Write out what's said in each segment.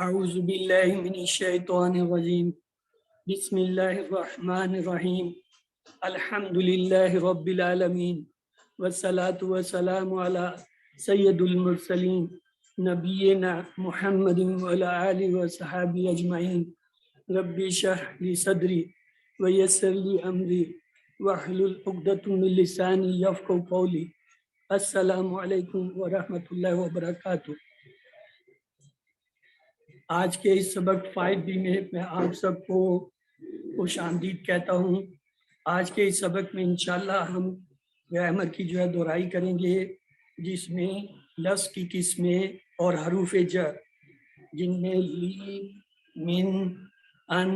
اعوذ باللہ من الشیطان الرجیم بسم اللہ الرحمن الرحیم الحمد للہ رب العالمین والصلاة والسلام علی سید المرسلین نبینا محمد وعلی آلہ وصحابہ اجمعین رب اشرح لی صدری ویسر لی امری واحلل عقدۃ من لسانی یفقہوا قولی۔ السلام علیکم ورحمۃ اللہ وبرکاتہ۔ آج کے اس سبق 5B میں آپ سب کو خوش آمدید کہتا ہوں۔ آج کے اس سبق میں انشاءاللہ ہم گرامر کی دہرائی کریں گے، جس میں لفظ کی قسمیں اور حروف جر جن میں لی، من، ان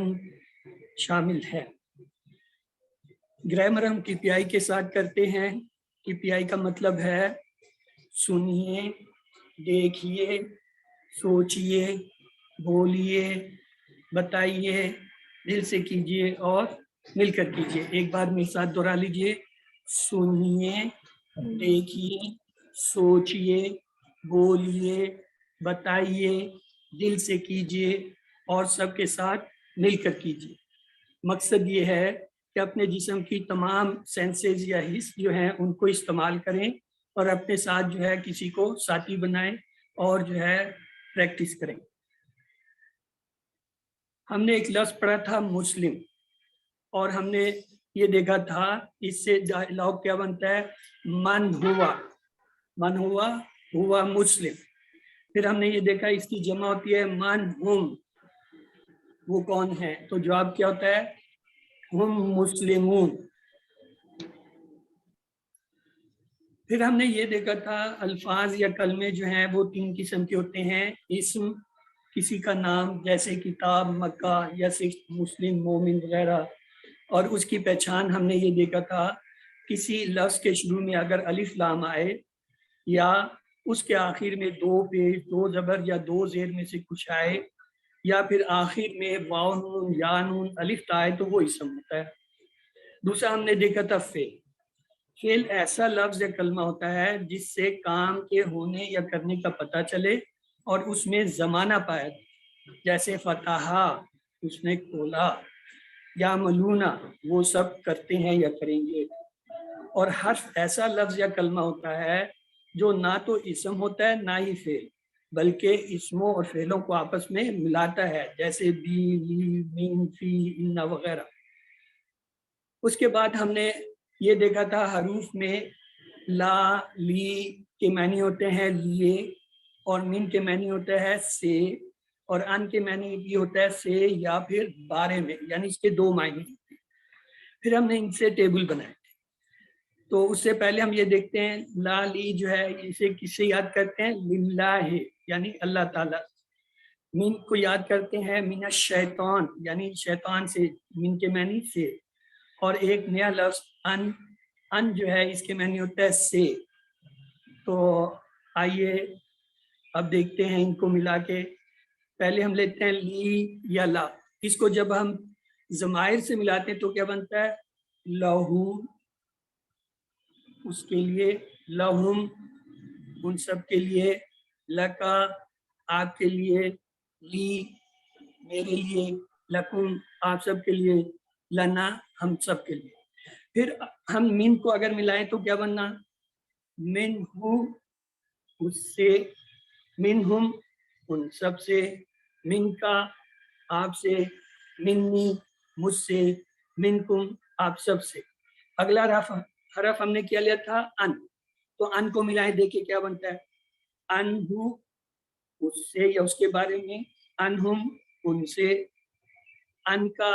شامل ہے۔ گرامر ہم KPI کے ساتھ کرتے ہیں۔ KPI کا مطلب ہے سنیے، دیکھیے، سوچیے، بولیے، بتائیے، دل سے کیجیے اور مل کر کیجیے۔ ایک بار میرے ساتھ دہرا لیجیے، سنیے، دیکھیے، سوچیے، بولیے، بتائیے، دل سے کیجیے اور سب کے ساتھ مل کر کیجیے۔ مقصد یہ ہے کہ اپنے جسم کی تمام سینسز یا حس ہیں ان کو استعمال کریں اور اپنے ساتھ کسی کو ساتھی بنائیں اور پریکٹس کریں۔ ہم نے ایک لفظ پڑھا تھا مسلم، اور ہم نے یہ دیکھا تھا اس سے ڈائلاگ کیا بنتا ہے، من ہوا مسلم۔ پھر ہم نے یہ دیکھا اس کی جمع ہوتی ہے من ہم، وہ کون ہے، تو جواب کیا ہوتا ہے ہم مسلمون۔ پھر ہم نے یہ دیکھا تھا الفاظ یا کلمے ہیں وہ 3 قسم کے ہوتے ہیں۔ اسم، کسی کا نام جیسے کتاب، مکہ، یا صرف مسلم، مومن وغیرہ، اور اس کی پہچان ہم نے یہ دیکھا تھا کسی لفظ کے شروع میں اگر الف لام آئے یا اس کے آخر میں 2 پیش، 2 زبر یا 2 زیر میں سے کچھ آئے، یا پھر آخر میں واو نون یا نون الف تا آئے تو وہ اسم ہوتا ہے۔ دوسرا ہم نے دیکھا تھا فعل ایسا لفظ یا کلمہ ہوتا ہے جس سے کام کے ہونے یا کرنے کا پتہ چلے اور اس میں زمانہ پایا جائے، جیسے فتحہ اس نے کھولا، یا ملونا وہ سب کرتے ہیں یا کریں گے۔ اور حرف ایسا لفظ یا کلمہ ہوتا ہے جو نہ تو اسم ہوتا ہے نہ ہی فعل، بلکہ اسموں اور فعلوں کو آپس میں ملاتا ہے، جیسے بی، لی، من، فی، ان وغیرہ۔ اس کے بعد ہم نے یہ دیکھا تھا حروف میں لا، لی کے معنی ہوتے ہیں لیے، اور من کے معنی ہوتا ہے سے، اور ان کے معنی بھی ہوتا ہے سے یا پھر بارے میں، یعنی اس کے 2 معنی ہوتے ہیں۔ پھر ہم نے ان سے ٹیبل بنائے تھے، تو اس سے پہلے ہم یہ دیکھتے ہیں لا، لی اسے کس سے یاد کرتے ہیں، للہ، یعنی اللہ تعالیٰ۔ من کو یاد کرتے ہیں من الشیطان، یعنی شیطان سے، من کے معنی سے۔ اور ایک نیا لفظ ان اس کے معنی ہوتا ہے سے۔ تو آئیے اب دیکھتے ہیں ان کو ملا کے۔ پہلے ہم لیتے ہیں لی یا لا، اس کو جب ہم ضمائر سے ملاتے ہیں تو کیا بنتا ہے، لہو، اس کے لیے، لہم ان سب کے لیے، لکا آپ کے لیے، لی میرے لیے، لکم آپ سب کے لیے، لنا ہم سب کے لیے۔ پھر ہم من کو اگر ملائیں تو کیا بننا، من ہو اس سے، من ہم ان سب سے، من کا آپ سے، منی مجھ سے، من کم آپ سب سے۔ اگلا حرف ہم نے کیا لیا تھا ان، تو ان کو ملائیں دیکھیں کیا بنتا ہے، ان ہو اس سے یا اس کے بارے میں، ان ہم ان سے، ان کا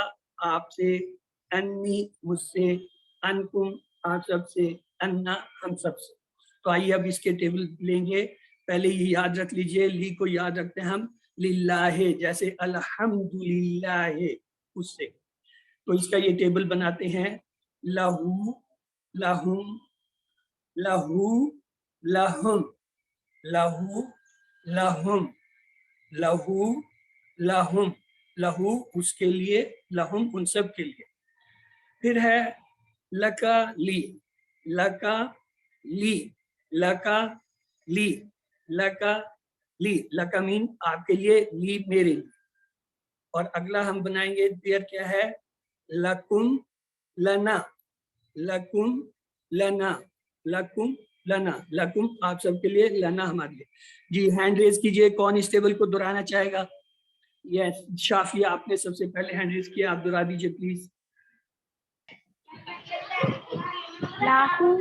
آپ سے، انی مجھ سے، انکم آپ سب سے، انا ہم سب سے۔ تو آئیے اب اس کے ٹیبل لیں گے۔ پہلے یہ یاد رکھ لیجئے، لی کو یاد رکھتے ہیں ہم للہ، جیسے الحمدللہ اس سے۔ تو اس کا یہ ٹیبل بناتے ہیں، لہو، لہم، لہو، لہم، لہو، لہم، لہو، لہم، لہو اس کے لیے، لہم ان سب کے لیے۔ پھر ہے لکا، لی، لکا، لی، لکا، لی، لکا، لی, لکا مین آپ کے لیے, لی میرے لیے. اور اگلا ہم بنائیں گے دیر کیا ہے, لکم لنا, لکم لنا, لکم لنا, لکم آپ سب کے لیے, لنا ہمارے لیے. جی ہینڈ ریز کیجئے, کون اس ٹیبل کو دہرانا چاہے گا؟ یس شافیہ آپ نے سب سے پہلے ہینڈ ریز کیا, آپ دہرا دیجئے پلیز. لاہو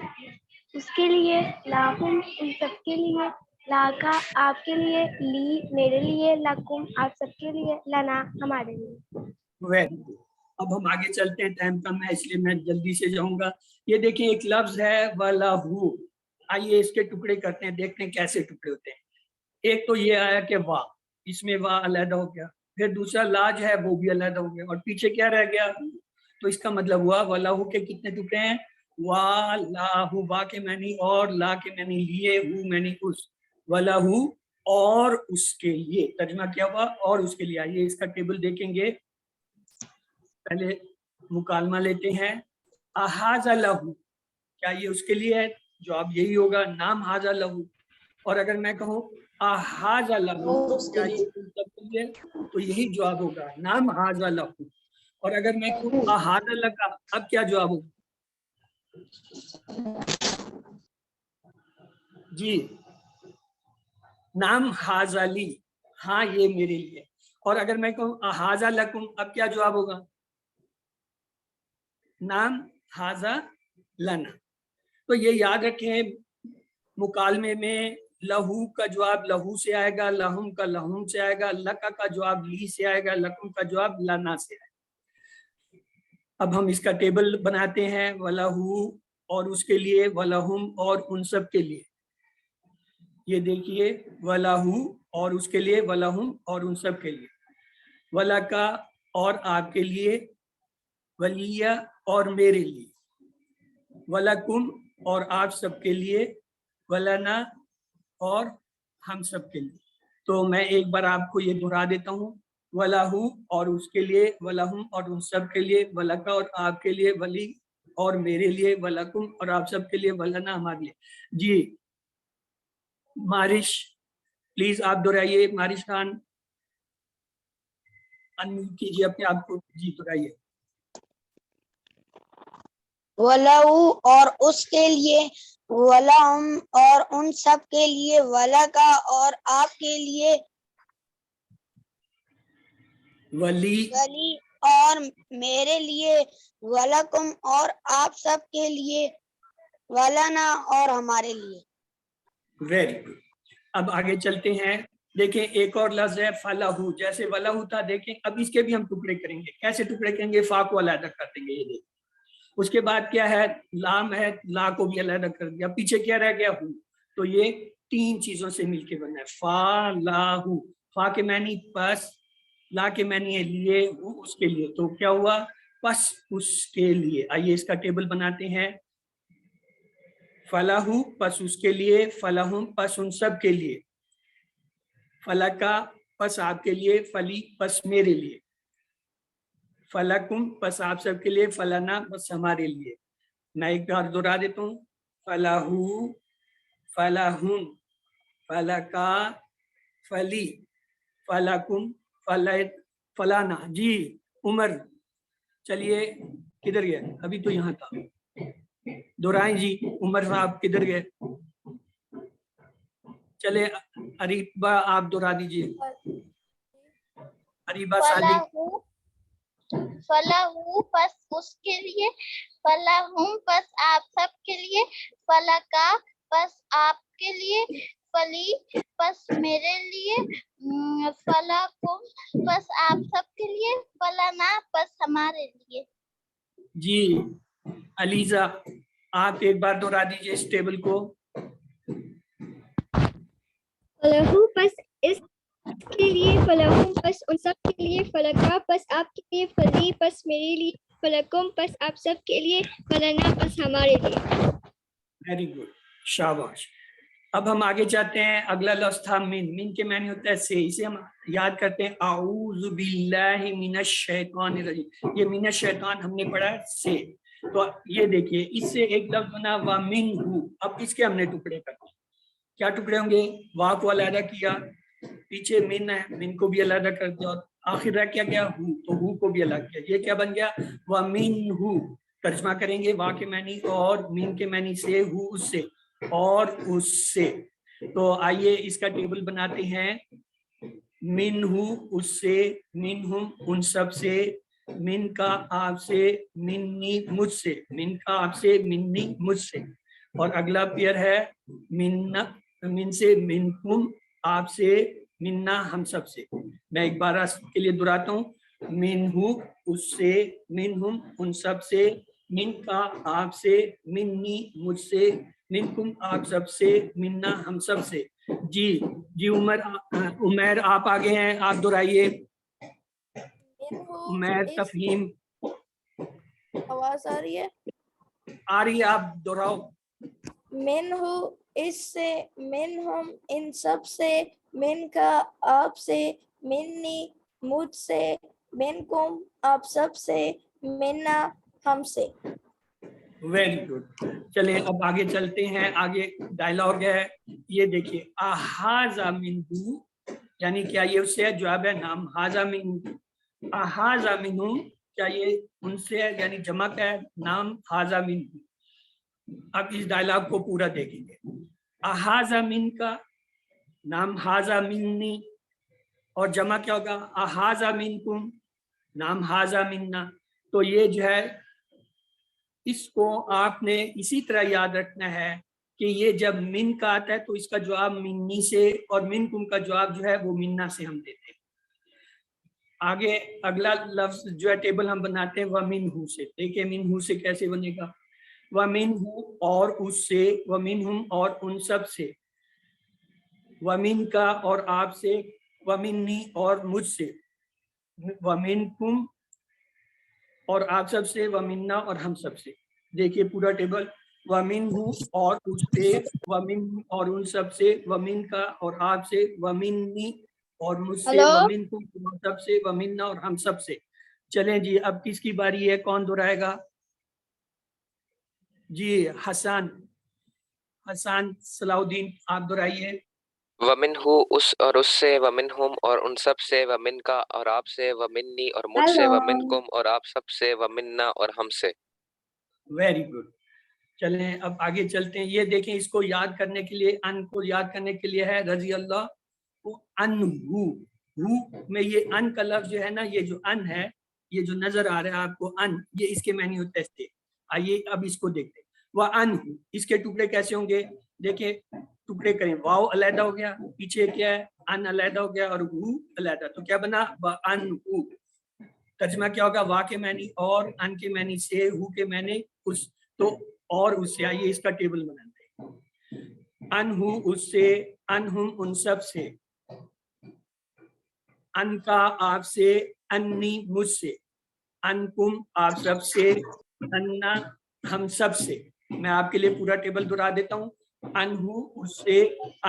اس کے لیے, لاہم ان سب کے لیے, لاکا آپ کے لیے, لی میرے لیے, لکم آپ سب کے لیے, لنا ہمارے لیے. Very good. اب ہم آگے چلتے ہیں, ٹائم کم ہے اس لیے میں جلدی سے جاؤں گا. یہ دیکھیں ایک لفظ ہے وَلَهُ, آئیے اس کے ٹکڑے کرتے ہیں, دیکھتے ہیں کیسے ٹکڑے ہوتے ہیں. ایک تو یہ آیا کہ وا, اس میں وا علیحدہ ہو گیا, پھر دوسرا لا جو ہے وہ بھی علیحدہ ہو گیا, اور پیچھے کیا رہ گیا؟ تو اس کا مطلب ہوا وَلَهُ کے کتنے ٹکڑے ہیں؟ وا لاہو, وا کے معنی اور, لا کے معنی لیے, ہو معنی اس, وَلَهُ اور اس کے لیے. ترجمہ کیا ہوا؟ اور اس کے لیے. آئیے اس کا ٹیبل دیکھیں گے, پہلے مکالمہ لیتے ہیں. احاذا لہو, کیا یہ اس کے لیے ہے؟ جواب یہی ہوگا, نام حاذا لہو. اور اگر میں کہوں احاذا لہو, کیا یہ ان سب کے لیے؟ تو یہی جواب ہوگا, نام حاذا لہو. اور اگر میں کہوں احاذا لکا, اب کیا جواب ہوگا؟ جی نام حاذا لی, ہاں یہ میرے لیے. اور اگر میں کہوں احاذا لکم, اب کیا جواب ہوگا؟ نام حاذا لنا. تو یہ یاد رکھیں, مکالمے میں لہو کا جواب لہو سے آئے گا, لہم کا لہم سے آئے گا, لکا کا جواب لی سے آئے گا, لکم کا جواب لنا سے آئے گا. اب ہم اس کا ٹیبل بناتے ہیں, وَلَهُ اور اس کے لیے, وَلَهُمْ اور ان سب کے لیے. یہ دیکھیے وَلَهُ اور اس کے لیے, وَلَهُمْ اور ان سب کے لیے, وَلَكَ اور آپ کے لیے, وَلِيَّ اور میرے لیے, وَلَكُمْ اور آپ سب کے لیے, وَلَنَا اور ہم سب کے لیے. تو میں ایک بار آپ کو یہ دہرا دیتا ہوں, وَلَهُ اور اس کے لیے, وَلَهُمْ اور ان سب کے لیے, وَلَكَ اور آپ کے لیے, وَلِي اور میرے لیے, وَلَكُمْ اور آپ سب کے لیے, وَلَنَا ہمارے لیے. جی مارش پلیز آپ دہرائیے, مارش خان انمیوٹ کیجیے اپنے آپ کو, جی دہرائیے. وَلَهُ اور اس کے لیے, وَلَهُمْ اور ان سب کے لیے, وَلَكَ اور آپ کے لیے, ولی اور میرے لیے, وَلَكُمْ اور آپ سب کے لیے, وَلَنَا اور ہمارے لیے. Very good. اب آگے چلتے ہیں, دیکھیں ایک اور لفظ ہے فَلَهُ, جیسے وَلَهُ تھا دیکھیں, اب اس کے بھی ہم ٹکڑے کریں گے. کیسے ٹکڑے کریں گے؟ فا کو علیحدہ کر دیں گے, یہ دیکھیں. اس کے بعد کیا ہے؟ لام ہے, لا کو بھی علیحدہ کر دیا, پیچھے کیا رہ گیا؟ ہو. تو یہ تین چیزوں سے مل کے بنا ہے, فا لا ہو. فا کے معنی پس, لا کے معنی ہے لیے, ہو اس کے لیے. تو کیا ہوا؟ پس اس کے لیے. آئیے اس کا ٹیبل بناتے ہیں. فلاح پس اس کے لیے, فلاحم پس ان سب کے لیے, فلکا پس آپ کے لیے, فلی پس میرے لیے, فلکم پس آپ سب کے لیے, فلانا پس ہمارے لیے. میں ایک بار دہرا دیتا ہوں, فلاحو, فلاحم, فلکا, فلی, فلکم, فلانا. جی عمر چلیے, کدھر گئے؟ ابھی تو یہاں تھا, دہرائیں جی. عمر صاحب کدھر گئے؟ چلے اریبا آپ دہرا دیجیے. اریبا صادق. فلاح پس اس کے لیے, فلاحم پس آپ سب کے لیے, فلکا پس آپ کے لیے, فلی پس میرے لیے, فلاکم پس آپ سب کے لیے, فلانا پس ہمارے لیے. جی علیزہ آپ ایک بار دہرا دیجیے اس ٹیبل کو. فلاحو پس اس کے لیے, فلاحم پس ان سب کے لیے, فلکا پس آپ کے لیے, فلی پس میرے لیے, فلکم پس آپ سب کے لیے, فلنا پس ہمارے لیے. ویری گڈ, شاباش. اب ہم آگے چاہتے ہیں. اگلا لفظ تھا من. من کے معنی ہوتا ہے سے, اسے ہم یاد کرتے ہیں اعوذ باللہ من الشیطان الرجیم. یہ من الشیطان ہم نے پڑھا سے. تو یہ دیکھیے اس سے ایک لفظ بنا وَمِنْهُ. اب اس کے ہم نے ٹکڑے کرتے ہیں. کیا ٹکڑے ہوں گے؟ وا کو علیحدہ کیا, پیچھے من ہے, من کو بھی علیحدہ کر دیا, اور آخر رہ کیا گیا ہو, تو ہو کو بھی الگ کیا. یہ کیا بن گیا؟ وَمِنْهُ. ترجمہ کریں گے وا کے معنی اور من کے معنی سے, ہو اس سے اور اس سے. تو آئیے اس کا ٹیبل بناتے ہیں. منہو اس سے, منہم ان سب سے, من کا آپ سے, منی مجھ سے, من کا آپ سے, منی مجھ سے. اور اگلا پیئر ہے من سے, منکم آپ سے, منا ہم سب سے. میں ایک بار کے لیے دہراتا ہوں. منہو اس سے, منہم ان سب سے, من کا آپ سے, منی مجھ سے, منکم آپ سب سے, منا ہم سب سے. جی عمیر آپ آگے ہیں, آپ دہرائیے. عمیر تفہیم آواز آ رہی ہے؟ آ رہی ہے, آپ دہراؤ. من ہو اس سے, من ہم ان سب سے, من کا آپ سے, منی مجھ سے, من کم آپ سب سے, منا ہم سے. Very good. چلیں اب آگے چلتے ہیں. آگے ڈائلاگ ہے, یہ دیکھیے. احاذا منہو یعنی کیا یہ اس سے ہے؟ جواب ہے نام. حاذا منہو, احاذا منہو کیا یہ ان سے ہے؟ یعنی جمع کا ہے نام حاذا منہو. اب اس ڈائلاگ کو پورا دیکھیں گے. احاذا من کا نام حاذا منی, اور جمع کیا ہوگا؟ احاذا منکم نام حاذا منا. تو یہ جو ہے اس کو آپ نے اسی طرح یاد رکھنا ہے کہ یہ جب من کا آتا ہے تو اس کا جواب منی سے, اور منکم کا جواب جو ہے وہ منا سے ہم دیتے ہیں. آگے اگلا لفظ جو ہے ٹیبل ہم بناتے ہیں وَمِنْهُ سے. دیکھیں منہو سے کیسے بنے گا. وَمِنْهُ اور اس سے, وَمِنْهُمْ اور ان سب سے, وَمِنْ کا اور آپ سے, وَمِنِّي اور مجھ سے, وَمِنْكُمْ اور آپ سب سے, وَمِنَّا اور ہم سب سے. دیکھیے پورا ٹیبل. وَمِنْهُ اور اس سے, وَمِنْ اور ان سب سے, وَمِنْ کا اور آپ سے, وَمِنِّي اور مجھ سے, وَمِنْكُمْ اور سب سے, وَمِنَّا اور ہم سب سے. چلیں جی اب کس کی باری ہے, کون دہرائے گا؟ جی حسان صلاح الدین آپ دہرائیے. ومنہو اس اور اس سے, ومنہم اور ان سب سے, ومن کا اور آپ سے, ومنی اور مجھ سے, ومنکم اور آپ سب سے, ومنا اور ہم سے. Very good. چلیں اب آگے چلتے ہیں. یہ دیکھیں اس کو یاد کرنے کے لیے, ان کو یاد کرنے کے لیے ہے رضی اللہ عنہ. ہو میں یہ ان کا لفظ جو ہے نا, یہ جو ان ہے, یہ جو نظر آ رہا ہے آپ کو ان, یہ اس کے معنی ہوتا ہے. آئیے اب اس کو دیکھتے ہیں. وَأَنْهُ اس کے ٹکڑے کیسے ہوں گے؟ دیکھیں ٹکڑے کریں. واو علیحدہ ہو گیا, پیچھے کیا ہے ان علیحدہ ہو گیا, اور ہو علیحدہ, تو کیا بنا؟ وَأَنْهُ. ترجمہ کیا ہوگا؟ وا کے معنی اور, ان کے معنی سے, ہو کے معنی اس, تو اور اس سے. آئیے اس کا ٹیبل بناتے ہیں. انہو اس سے, انہم ان سب سے, ان کا آپ سے, انی مجھ سے, انکم آپ سب سے, انا ہم سب سے. میں آپ کے لیے پورا ٹیبل دہرا دیتا ہوں. انہو اس سے,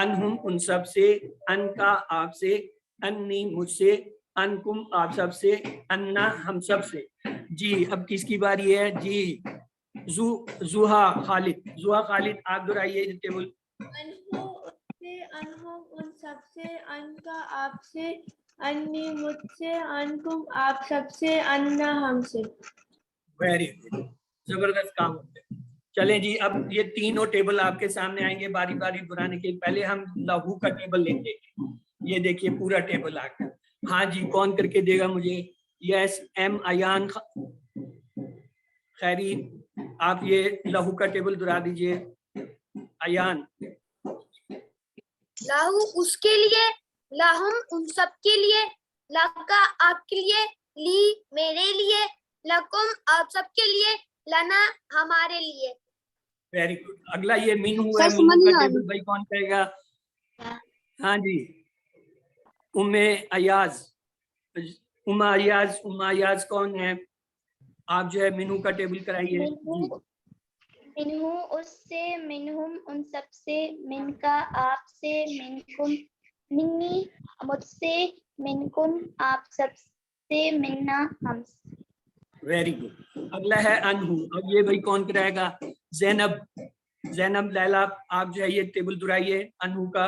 انہم ان سب سے, ان کا آپ سے, انی مجھ سے, انکم آپ سب سے, انا ہم سب سے. جی اب کس کی باری ہے؟ جی زوہا خالد آپ دہرائیے ٹیبل. انہو اس سے, انہم ان سب سے, ان کا آپ سے, انی مجھ سے, انکم آپ سب سے, انا ہم سے. ویری گڈ, زبردست کام ہوتے ہیں. چلیں جی اب یہ تینوں ٹیبل آپ کے سامنے آئیں گے باری باری دہرانے کے. پہلے ہم لہو کا ٹیبل لیں گے. یہ دیکھیے پورا ٹیبل آ گیا. ہاں جی کون کر کے دے گا مجھے؟ یس ایم ایان خیری, آپ یہ لہو کا ٹیبل دہرا دیجئے. ایان. لاہو اس کے لیے, لاہم ان سب کے لیے, لکا آپ کے لیے, لی میرے لیے, لکم آپ سب کے لیے, لنا ہمارے لیے. Very good. اگلا یہ مینو ہے, مینو کا ٹیبل بھائی کون کہے گا؟ ہاں جی ایاز کون ہے؟ آپ جو ہے مینو کا ٹیبل کرائیے. منہو اس سے, منہم ان سب سے, من کا آپ سے, منکم منی مجھ سے, منکم آپ سب سے, منا ہم سے. Very good. اگلا ہے انہو. اب یہ بھائی کون کرائے گا؟ زینب لیلا آپ جو ہے یہ ٹیبل دہرائیے انہو کا.